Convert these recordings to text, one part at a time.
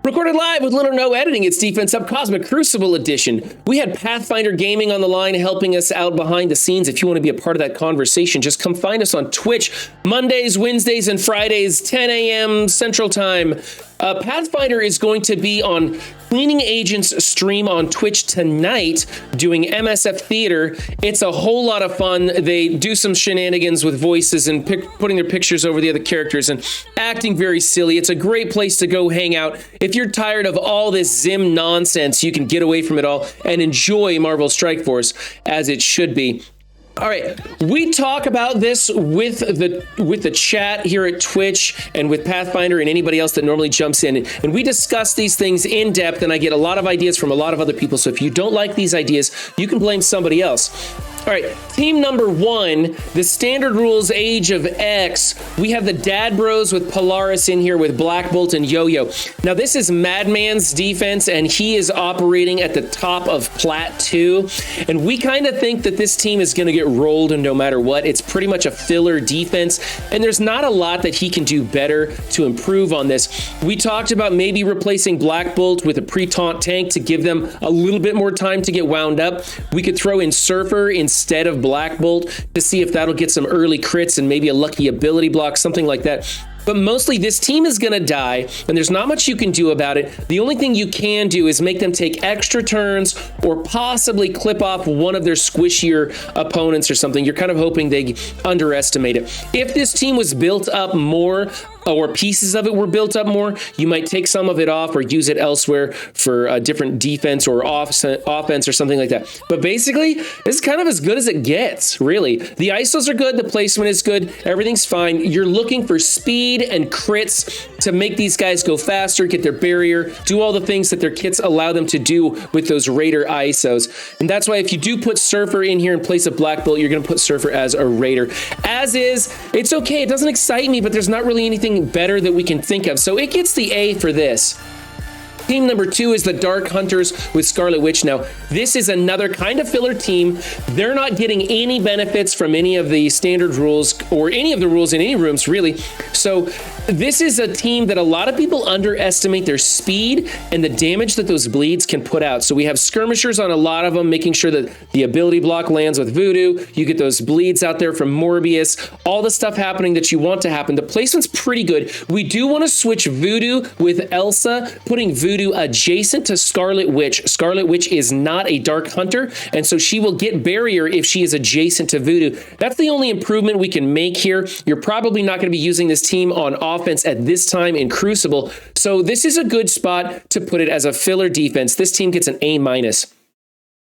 Recorded live with little or no editing, it's Defense Up Cosmic Crucible Edition. We had Pathfinder Gaming on the line helping us out behind the scenes. If you want to be a part of that conversation, just come find us on Twitch Mondays, Wednesdays, and Fridays, 10 a.m. Central Time. Pathfinder is going to be on Cleaning Agents stream on Twitch tonight doing MSF Theater. It's a whole lot of fun. They do some shenanigans with voices and putting their pictures over the other characters and acting very silly. It's a great place to go hang out. If you're tired of all this Zim nonsense, you can get away from it all and enjoy Marvel Strike Force as it should be. All right, we talk about this with the chat here at Twitch and with Pathfinder and anybody else that normally jumps in, and we discuss these things in depth, and I get a lot of ideas from a lot of other people. So if you don't like these ideas, you can blame somebody else. All right, team number 1, the Standard Rules Age of X. We have the Dad Bros with Polaris in here with Black Bolt and Yo-Yo. Now, this is Madmxn's defense, and he is operating at the top of Plat 2. And we kind of think that this team is going to get rolled no matter what. It's pretty much a filler defense, and there's not a lot that he can do better to improve on this. We talked about maybe replacing Black Bolt with a pre-taunt tank to give them a little bit more time to get wound up. We could throw in Surfer instead of Black Bolt to see if that'll get some early crits and maybe a lucky ability block, something like that. But mostly this team is going to die, and there's not much you can do about it. The only thing you can do is make them take extra turns or possibly clip off one of their squishier opponents or something. You're kind of hoping they underestimate it. If this team was built up more, or pieces of it were built up more, you might take some of it off or use it elsewhere for a different defense or offense or something like that. But basically, it's kind of as good as it gets, really. The ISOs are good, the placement is good, everything's fine. You're looking for speed and crits to make these guys go faster, get their barrier, do all the things that their kits allow them to do with those Raider ISOs. And that's why if you do put Surfer in here in place of Black Bolt, you're going to put Surfer as a Raider. As is, it's okay, it doesn't excite me, but there's not really anything better that we can think of. So it gets the A for this. Team number 2 is the Dark Hunters with Scarlet Witch. Now, this is another kind of filler team. They're not getting any benefits from any of the standard rules or any of the rules in any rooms, really. So this is a team that a lot of people underestimate their speed and the damage that those bleeds can put out. So we have skirmishers on a lot of them, making sure that the ability block lands with Voodoo. You get those bleeds out there from Morbius, all the stuff happening that you want to happen. The placement's pretty good. We do want to switch Voodoo with Elsa, putting Voodoo adjacent to Scarlet Witch. Scarlet Witch is not a Dark Hunter, and so she will get barrier if she is adjacent to Voodoo. That's the only improvement we can make here. You're probably not going to be using this team on offense at this time in Crucible, so this is a good spot to put it as a filler defense. This team gets an A-.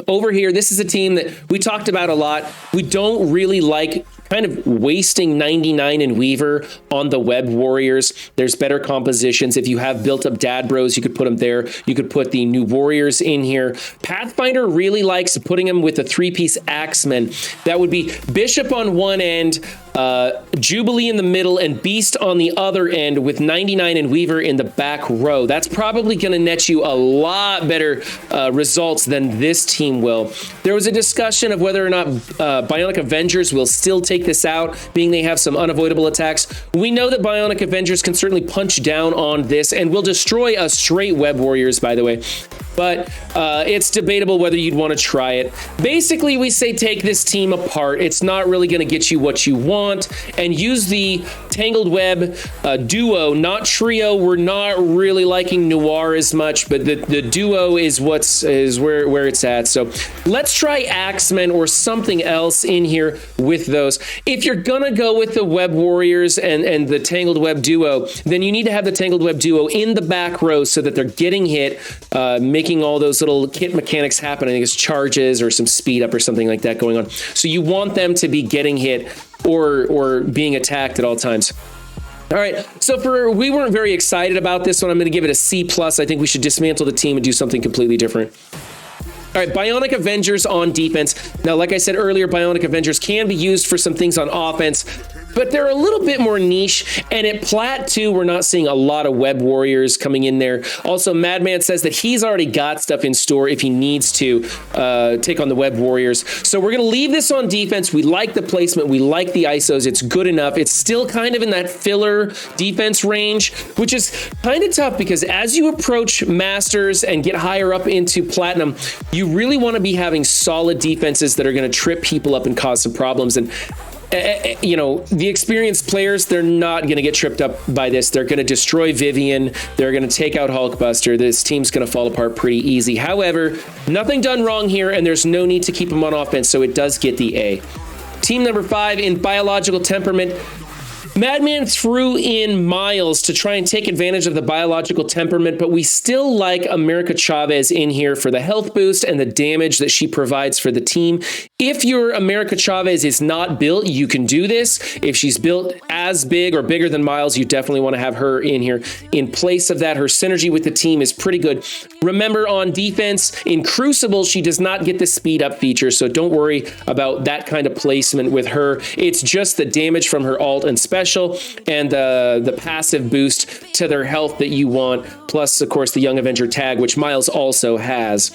Over here, this is a team that we talked about a lot. We don't really like kind of wasting 99 and Weaver on the Web Warriors. There's better compositions. If you have built up Dad Bros, you could put them there. You could put the new Warriors in here. Pathfinder really likes putting them with the 3-piece Axemen. That would be Bishop on one end, Jubilee in the middle, and Beast on the other end with 99 and Weaver in the back row. That's probably going to net you a lot better results than this team will. There was a discussion of whether or not Bionic Avengers will still take this out, being they have some unavoidable attacks. We know that Bionic Avengers can certainly punch down on this and will destroy a straight Web Warriors, by the way. But it's debatable whether you'd want to try it. Basically, we say take this team apart. It's not really going to get you what you want, and use the Tangled Web duo, not trio. We're not really liking Noir as much, but the duo is where it's at. So let's try Axemen or something else in here with those. If you're gonna go with the Web Warriors and the Tangled Web duo, then you need to have the Tangled Web duo in the back row so that they're getting hit, making all those little kit mechanics happen. I think it's charges or some speed up or something like that going on. So you want them to be getting hit or being attacked at all times. All right, so we weren't very excited about this one. I'm going to give it a C+. I think we should dismantle the team and do something completely different. All right, Bionic Avengers on defense. Now, like I said earlier, Bionic Avengers can be used for some things on offense. but they're a little bit more niche. And at Plat 2, we're not seeing a lot of web warriors coming in there. Also, Madman says that he's already got stuff in store if he needs to take on the web warriors. So we're going to leave this on defense. We like the placement. We like the ISOs. It's good enough. It's still kind of in that filler defense range, which is kind of tough because as you approach Masters and get higher up into Platinum, you really want to be having solid defenses that are going to trip people up and cause some problems. And you know, the experienced players, they're not going to get tripped up by this. They're going to destroy Vivian. They're going to take out Hulkbuster. This team's going to fall apart pretty easy. However, nothing done wrong here, and there's no need to keep them on offense, so it does get the A. Team number 5 in Biological Temperament. Madman threw in Miles to try and take advantage of the Biological Temperament, but we still like America Chavez in here for the health boost and the damage that she provides for the team. If your America Chavez is not built, you can do this. If she's built as big or bigger than Miles, you definitely want to have her in here. In place of that, her synergy with the team is pretty good. Remember, on defense, in Crucible, she does not get the speed up feature, so don't worry about that kind of placement with her. It's just the damage from her alt and special and the passive boost to their health that you want, plus, of course, the Young Avenger tag, which Miles also has.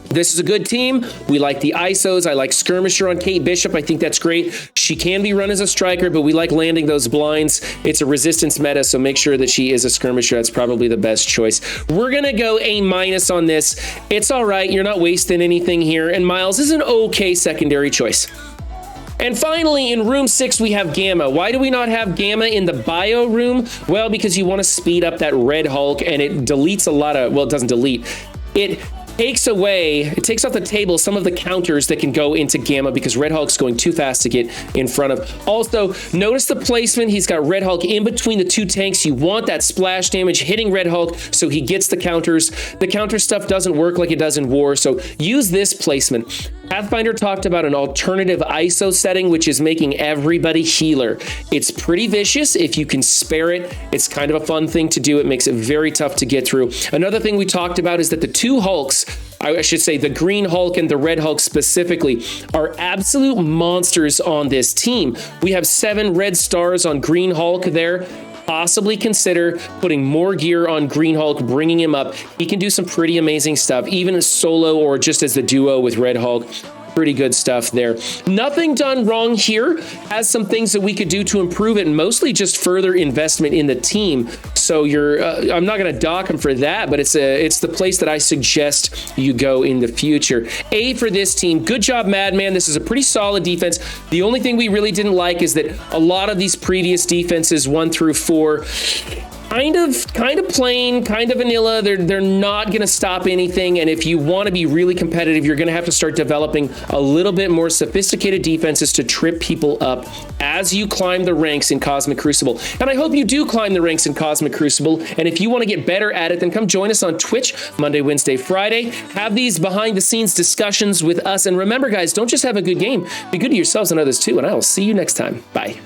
This is a good team. We like the ISOs. I like Skirmisher on Kate Bishop. I think that's great. She can be run as a striker, but we like landing those blinds. It's a resistance meta, so make sure that she is a Skirmisher. That's probably the best choice. We're going to go A- on this. It's all right. You're not wasting anything here, and Miles is an okay secondary choice. And finally, in room 6, we have Gamma. Why do we not have Gamma in the bio room? Well, because you want to speed up that Red Hulk, and it deletes a lot of, well, it doesn't delete. It takes off the table some of the counters that can go into Gamma because Red Hulk's going too fast to get in front of. Also, notice the placement. He's got Red Hulk in between the 2 tanks. You want that splash damage hitting Red Hulk so he gets the counters. The counter stuff doesn't work like it does in War, so use this placement. Pathfinder talked about an alternative ISO setting, which is making everybody healer. It's pretty vicious if you can spare it. It's kind of a fun thing to do. It makes it very tough to get through. Another thing we talked about is that the 2 Hulks, I should say the Green Hulk and the Red Hulk specifically, are absolute monsters on this team. We have 7 red stars on Green Hulk there. Possibly consider putting more gear on Green Hulk, bringing him up. He can do some pretty amazing stuff, even as solo or just as the duo with Red Hulk. Pretty good stuff there. Nothing done wrong here. Has some things that we could do to improve it, and mostly just further investment in the team. So I'm not going to dock him for that, but it's the place that I suggest you go in the future. A for this team. Good job, Madman. This is a pretty solid defense. The only thing we really didn't like is that a lot of these previous defenses 1 through 4 kind of plain, kind of vanilla. They're not going to stop anything. And if you want to be really competitive, you're going to have to start developing a little bit more sophisticated defenses to trip people up as you climb the ranks in Cosmic Crucible. And I hope you do climb the ranks in Cosmic Crucible. And if you want to get better at it, then come join us on Twitch Monday, Wednesday, Friday. Have these behind the scenes discussions with us. And remember, guys, don't just have a good game. Be good to yourselves and others too. And I will see you next time. Bye.